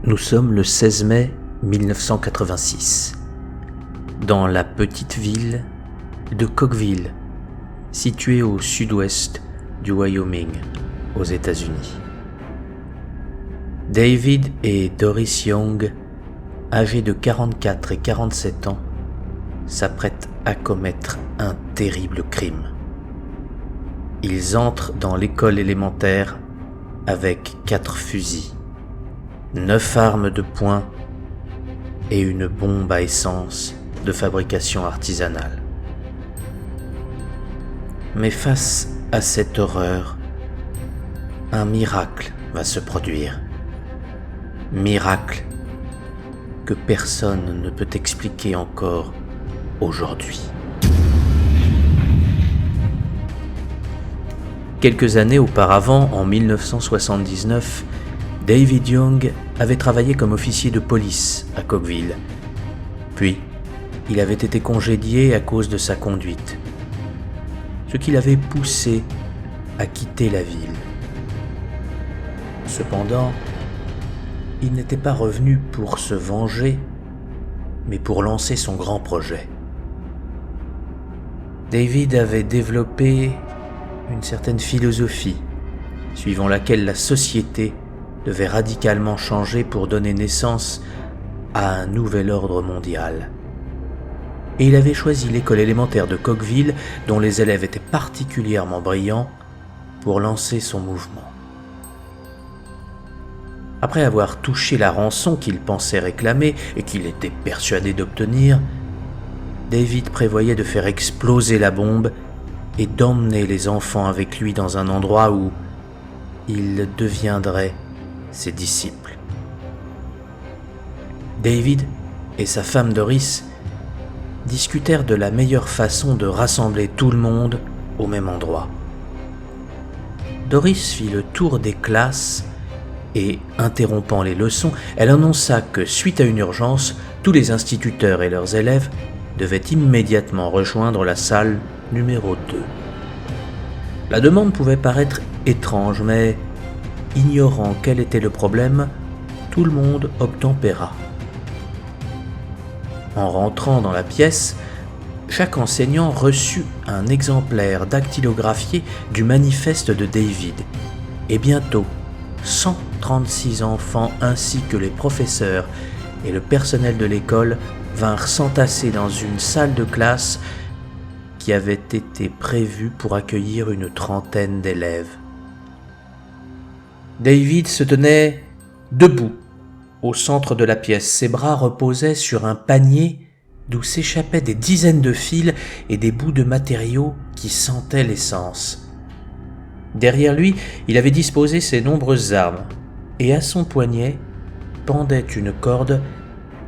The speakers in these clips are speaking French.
Nous sommes le 16 mai 1986, dans la petite ville de Cokeville, située au sud-ouest du Wyoming, aux États-Unis. David et Doris Young, âgés de 44 et 47 ans, s'apprêtent à commettre un terrible crime. Ils entrent dans l'école élémentaire avec 4 fusils, 9 armes de poing et une bombe à essence de fabrication artisanale. Mais face à cette horreur, un miracle va se produire. Miracle que personne ne peut expliquer encore aujourd'hui. Quelques années auparavant, en 1979, David Young avait travaillé comme officier de police à Cokeville. Puis, il avait été congédié à cause de sa conduite, ce qui l'avait poussé à quitter la ville. Cependant, il n'était pas revenu pour se venger, mais pour lancer son grand projet. David avait développé une certaine philosophie, suivant laquelle la société devait radicalement changer pour donner naissance à un nouvel ordre mondial. Et il avait choisi l'école élémentaire de Cokeville, dont les élèves étaient particulièrement brillants, pour lancer son mouvement. Après avoir touché la rançon qu'il pensait réclamer et qu'il était persuadé d'obtenir, David prévoyait de faire exploser la bombe et d'emmener les enfants avec lui dans un endroit où ils deviendraient ses disciples. David et sa femme Doris discutèrent de la meilleure façon de rassembler tout le monde au même endroit. Doris fit le tour des classes et, interrompant les leçons, elle annonça que, suite à une urgence, tous les instituteurs et leurs élèves devaient immédiatement rejoindre la salle numéro 2. La demande pouvait paraître étrange, mais, ignorant quel était le problème, tout le monde obtempéra. En rentrant dans la pièce, chaque enseignant reçut un exemplaire dactylographié du manifeste de David, et bientôt 136 enfants ainsi que les professeurs et le personnel de l'école vinrent s'entasser dans une salle de classe qui avait été prévue pour accueillir une trentaine d'élèves. David se tenait debout au centre de la pièce. Ses bras reposaient sur un panier d'où s'échappaient des dizaines de fils et des bouts de matériaux qui sentaient l'essence. Derrière lui, il avait disposé ses nombreuses armes, et à son poignet pendait une corde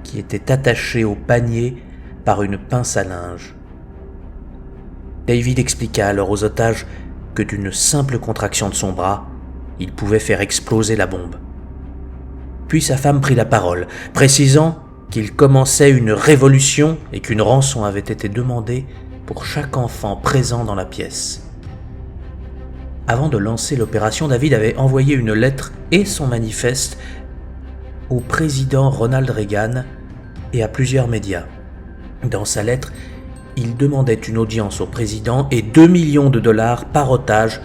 qui était attachée au panier par une pince à linge. David expliqua alors aux otages que d'une simple contraction de son bras, il pouvait faire exploser la bombe. Puis sa femme prit la parole, précisant qu'il commençait une révolution et qu'une rançon avait été demandée pour chaque enfant présent dans la pièce. Avant de lancer l'opération, David avait envoyé une lettre et son manifeste au président Ronald Reagan et à plusieurs médias. Dans sa lettre, il demandait une audience au président et 2 millions de dollars par otage,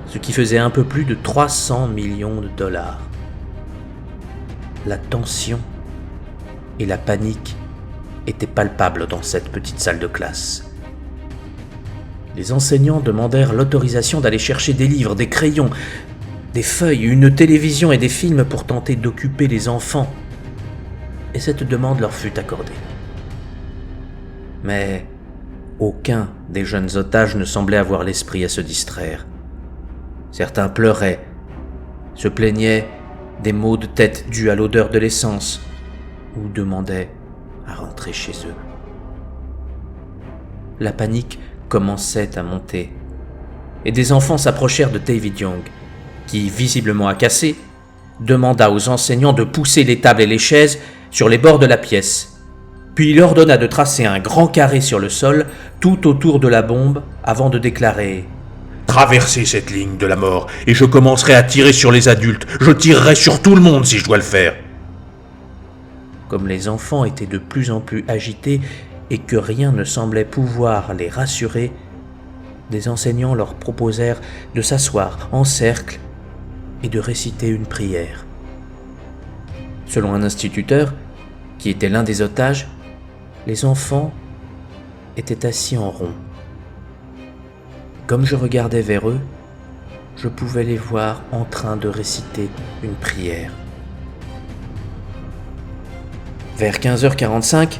ce qui faisait un peu plus de 300 millions de dollars. La tension et la panique étaient palpables dans cette petite salle de classe. Les enseignants demandèrent l'autorisation d'aller chercher des livres, des crayons, des feuilles, une télévision et des films pour tenter d'occuper les enfants. Et cette demande leur fut accordée. Mais aucun des jeunes otages ne semblait avoir l'esprit à se distraire. Certains pleuraient, se plaignaient des maux de tête dus à l'odeur de l'essence ou demandaient à rentrer chez eux. La panique commençait à monter et des enfants s'approchèrent de David Young qui, visiblement agacé, demanda aux enseignants de pousser les tables et les chaises sur les bords de la pièce. Puis il ordonna de tracer un grand carré sur le sol tout autour de la bombe avant de déclarer « Traversez cette ligne de la mort et je commencerai à tirer sur les adultes. Je tirerai sur tout le monde si je dois le faire. » comme les enfants étaient de plus en plus agités et que rien ne semblait pouvoir les rassurer, des enseignants leur proposèrent de s'asseoir en cercle et de réciter une prière. Selon un instituteur, qui était l'un des otages, les enfants étaient assis en rond. Comme je regardais vers eux, je pouvais les voir en train de réciter une prière. Vers 15h45,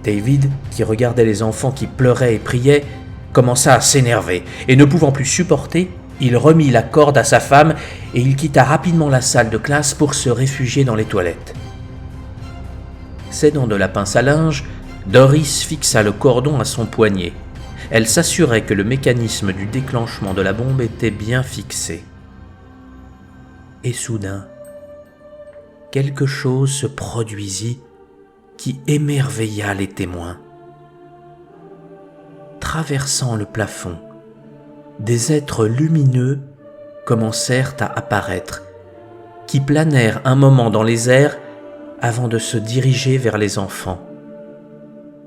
David, qui regardait les enfants qui pleuraient et priaient, commença à s'énerver et ne pouvant plus supporter, il remit la corde à sa femme et il quitta rapidement la salle de classe pour se réfugier dans les toilettes. S'aidant de la pince à linge, Doris fixa le cordon à son poignet. Elle s'assurait que le mécanisme du déclenchement de la bombe était bien fixé. Et soudain, quelque chose se produisit qui émerveilla les témoins. Traversant le plafond, des êtres lumineux commencèrent à apparaître, qui planèrent un moment dans les airs avant de se diriger vers les enfants.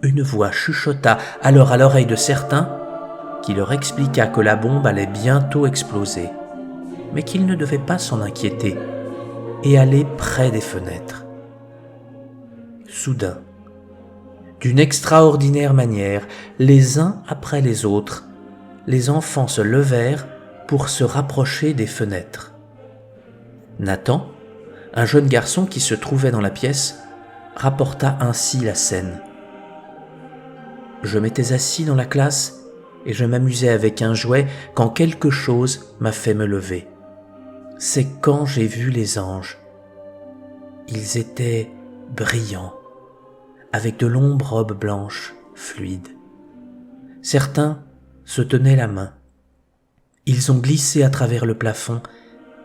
Une voix chuchota alors à l'oreille de certains, qui leur expliqua que la bombe allait bientôt exploser, mais qu'ils ne devaient pas s'en inquiéter et aller près des fenêtres. Soudain, d'une extraordinaire manière, les uns après les autres, les enfants se levèrent pour se rapprocher des fenêtres. Nathan, un jeune garçon qui se trouvait dans la pièce, rapporta ainsi la scène. Je m'étais assis dans la classe et je m'amusais avec un jouet quand quelque chose m'a fait me lever. C'est quand j'ai vu les anges. Ils étaient brillants, avec de longues robes blanches, fluides. Certains se tenaient la main. Ils ont glissé à travers le plafond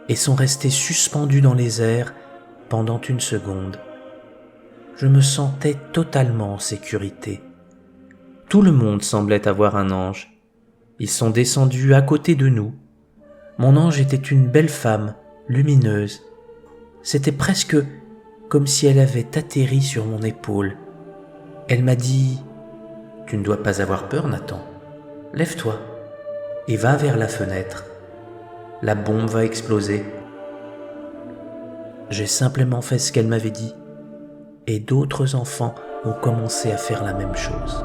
et sont restés suspendus dans les airs pendant une seconde. Je me sentais totalement en sécurité. Tout le monde semblait avoir un ange. Ils sont descendus à côté de nous. Mon ange était une belle femme, lumineuse. C'était presque comme si elle avait atterri sur mon épaule. Elle m'a dit « Tu ne dois pas avoir peur, Nathan. Lève-toi et va vers la fenêtre. La bombe va exploser. » J'ai simplement fait ce qu'elle m'avait dit et d'autres enfants ont commencé à faire la même chose.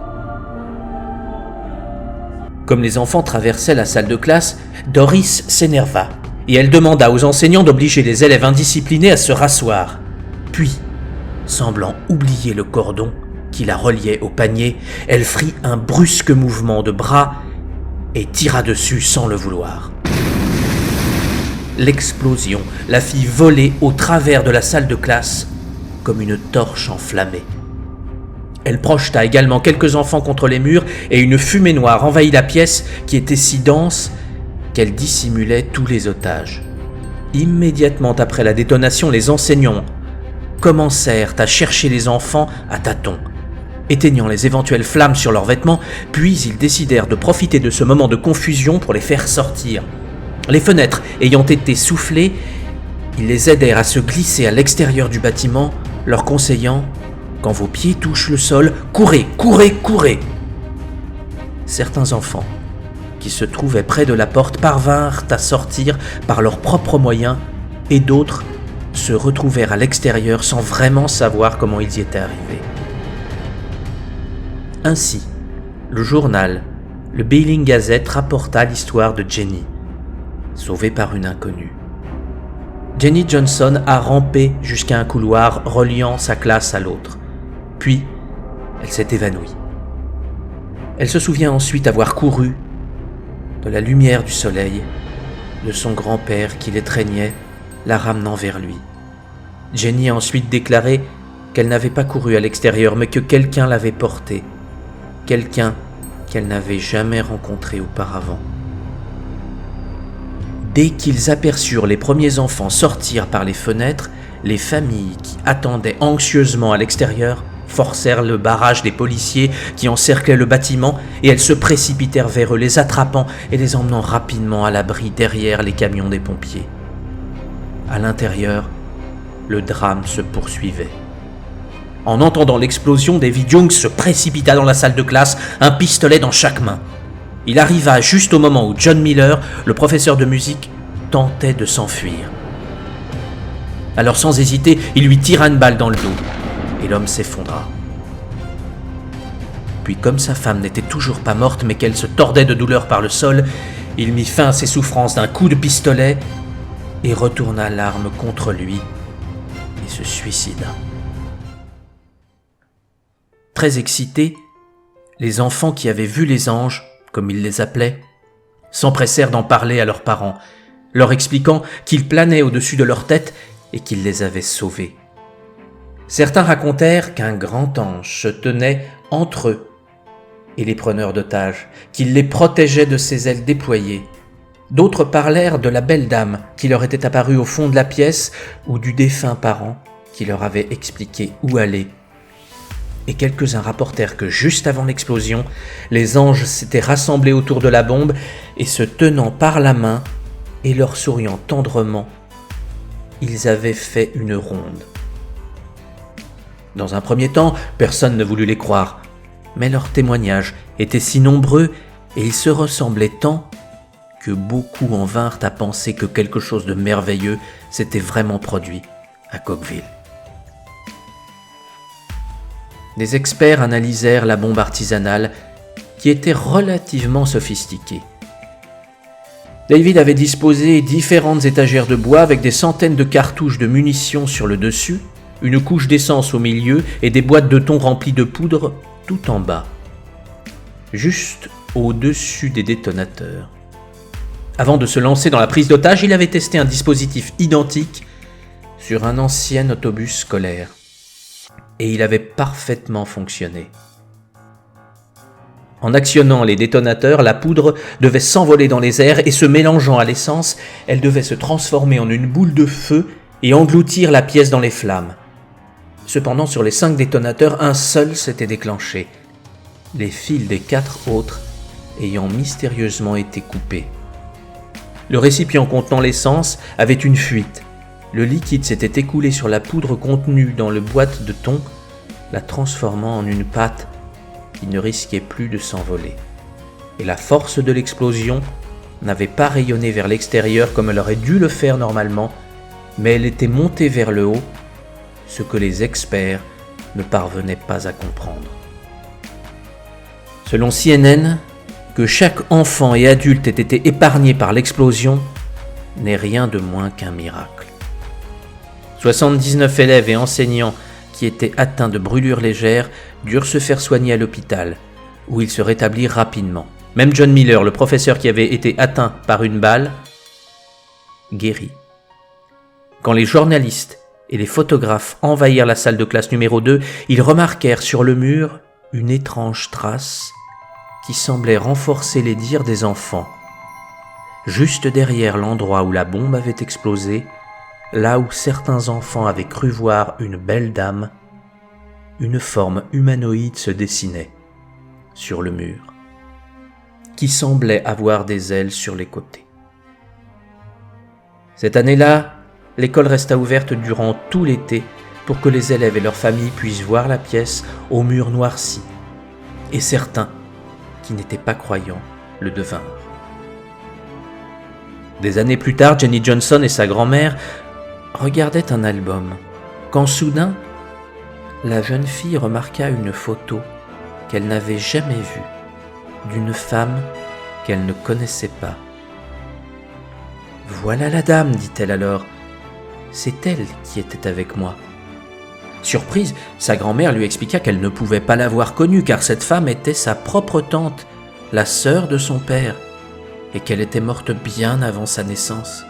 Comme les enfants traversaient la salle de classe, Doris s'énerva et elle demanda aux enseignants d'obliger les élèves indisciplinés à se rasseoir. Puis, semblant oublier le cordon qui la reliait au panier, elle fit un brusque mouvement de bras et tira dessus sans le vouloir. L'explosion la fit voler au travers de la salle de classe comme une torche enflammée. Elle projeta également quelques enfants contre les murs et une fumée noire envahit la pièce qui était si dense qu'elle dissimulait tous les otages. Immédiatement après la détonation, les enseignants commencèrent à chercher les enfants à tâtons, éteignant les éventuelles flammes sur leurs vêtements, puis ils décidèrent de profiter de ce moment de confusion pour les faire sortir. Les fenêtres ayant été soufflées, ils les aidèrent à se glisser à l'extérieur du bâtiment, leur conseillant « Quand vos pieds touchent le sol, courez, courez, courez !» Certains enfants, qui se trouvaient près de la porte, parvinrent à sortir par leurs propres moyens et d'autres se retrouvèrent à l'extérieur sans vraiment savoir comment ils y étaient arrivés. Ainsi, le journal, le Beeling Gazette rapporta l'histoire de Jenny, sauvée par une inconnue. Jenny Johnson a rampé jusqu'à un couloir reliant sa classe à l'autre. Puis, elle s'est évanouie. Elle se souvient ensuite avoir couru de la lumière du soleil, de son grand-père qui l'étreignait, la ramenant vers lui. Jenny a ensuite déclaré qu'elle n'avait pas couru à l'extérieur, mais que quelqu'un l'avait portée, quelqu'un qu'elle n'avait jamais rencontré auparavant. Dès qu'ils aperçurent les premiers enfants sortir par les fenêtres, les familles qui attendaient anxieusement à l'extérieur forcèrent le barrage des policiers qui encerclaient le bâtiment et elles se précipitèrent vers eux, les attrapant et les emmenant rapidement à l'abri derrière les camions des pompiers. À l'intérieur, le drame se poursuivait. En entendant l'explosion, David Young se précipita dans la salle de classe, un pistolet dans chaque main. Il arriva juste au moment où John Miller, le professeur de musique, tentait de s'enfuir. Alors sans hésiter, il lui tira une balle dans le dos, et l'homme s'effondra. Puis comme sa femme n'était toujours pas morte, mais qu'elle se tordait de douleur par le sol, il mit fin à ses souffrances d'un coup de pistolet et retourna l'arme contre lui et se suicida. Très excités, les enfants qui avaient vu les anges, comme ils les appelaient, s'empressèrent d'en parler à leurs parents, leur expliquant qu'ils planaient au-dessus de leur tête et qu'ils les avaient sauvés. Certains racontèrent qu'un grand ange se tenait entre eux et les preneurs d'otages, qu'il les protégeait de ses ailes déployées. D'autres parlèrent de la belle dame qui leur était apparue au fond de la pièce ou du défunt parent qui leur avait expliqué où aller. Et quelques-uns rapportèrent que juste avant l'explosion, les anges s'étaient rassemblés autour de la bombe et se tenant par la main et leur souriant tendrement, ils avaient fait une ronde. Dans un premier temps, personne ne voulut les croire, mais leurs témoignages étaient si nombreux et ils se ressemblaient tant que beaucoup en vinrent à penser que quelque chose de merveilleux s'était vraiment produit à Cookeville. Des experts analysèrent la bombe artisanale qui était relativement sophistiquée. David avait disposé différentes étagères de bois avec des centaines de cartouches de munitions sur le dessus, une couche d'essence au milieu et des boîtes de thon remplies de poudre tout en bas, juste au-dessus des détonateurs. Avant de se lancer dans la prise d'otage, il avait testé un dispositif identique sur un ancien autobus scolaire. Et il avait parfaitement fonctionné. En actionnant les détonateurs, la poudre devait s'envoler dans les airs et se mélangeant à l'essence, elle devait se transformer en une boule de feu et engloutir la pièce dans les flammes. Cependant, sur les 5 détonateurs, un seul s'était déclenché, les fils des 4 autres ayant mystérieusement été coupés. Le récipient contenant l'essence avait une fuite. Le liquide s'était écoulé sur la poudre contenue dans le boîte de thon, la transformant en une pâte qui ne risquait plus de s'envoler. Et la force de l'explosion n'avait pas rayonné vers l'extérieur comme elle aurait dû le faire normalement, mais elle était montée vers le haut, ce que les experts ne parvenaient pas à comprendre. Selon CNN, que chaque enfant et adulte ait été épargné par l'explosion n'est rien de moins qu'un miracle. 79 élèves et enseignants qui étaient atteints de brûlures légères durent se faire soigner à l'hôpital, où ils se rétablirent rapidement. Même John Miller, le professeur qui avait été atteint par une balle, guérit. Quand les journalistes et les photographes envahirent la salle de classe numéro 2, ils remarquèrent sur le mur une étrange trace qui semblait renforcer les dires des enfants. Juste derrière l'endroit où la bombe avait explosé, là où certains enfants avaient cru voir une belle dame, une forme humanoïde se dessinait sur le mur, qui semblait avoir des ailes sur les côtés. Cette année-là, l'école resta ouverte durant tout l'été pour que les élèves et leurs familles puissent voir la pièce aux murs noircis, et certains, qui n'étaient pas croyants, le devinrent. Des années plus tard, Jenny Johnson et sa grand-mère regardaient un album, quand soudain, la jeune fille remarqua une photo qu'elle n'avait jamais vue, d'une femme qu'elle ne connaissait pas. « Voilà la dame, dit-elle alors, c'est elle qui était avec moi. » Surprise, sa grand-mère lui expliqua qu'elle ne pouvait pas l'avoir connue car cette femme était sa propre tante, la sœur de son père, et qu'elle était morte bien avant sa naissance.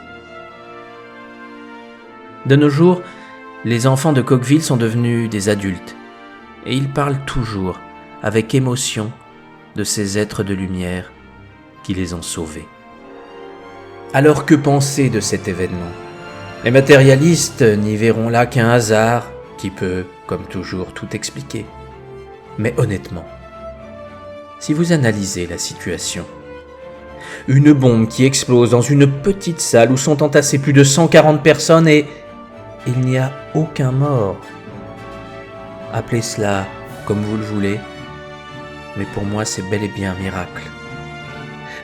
De nos jours, les enfants de Cookeville sont devenus des adultes, et ils parlent toujours, avec émotion, de ces êtres de lumière qui les ont sauvés. Alors que penser de cet événement ? Les matérialistes n'y verront là qu'un hasard qui peut, comme toujours, tout expliquer. Mais honnêtement, si vous analysez la situation, une bombe qui explose dans une petite salle où sont entassées plus de 140 personnes et il n'y a aucun mort. appelez cela comme vous le voulez, mais pour moi c'est bel et bien un miracle.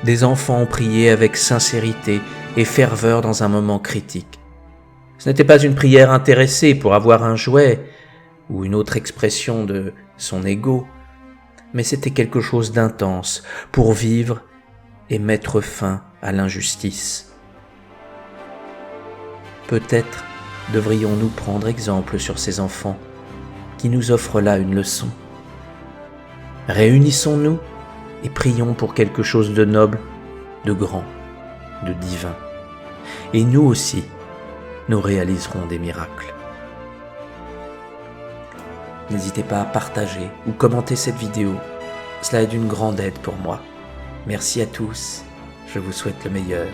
Des enfants ont prié avec sincérité et ferveur dans un moment critique. Ce n'était pas une prière intéressée pour avoir un jouet ou une autre expression de son ego, mais c'était quelque chose d'intense pour vivre et mettre fin à l'injustice. Peut-être devrions-nous prendre exemple sur ces enfants qui nous offrent là une leçon. Réunissons-nous et prions pour quelque chose de noble, de grand, de divin. Et nous aussi, nous réaliserons des miracles. N'hésitez pas à partager ou commenter cette vidéo. Cela est d'une grande aide pour moi. Merci à tous. Je vous souhaite le meilleur.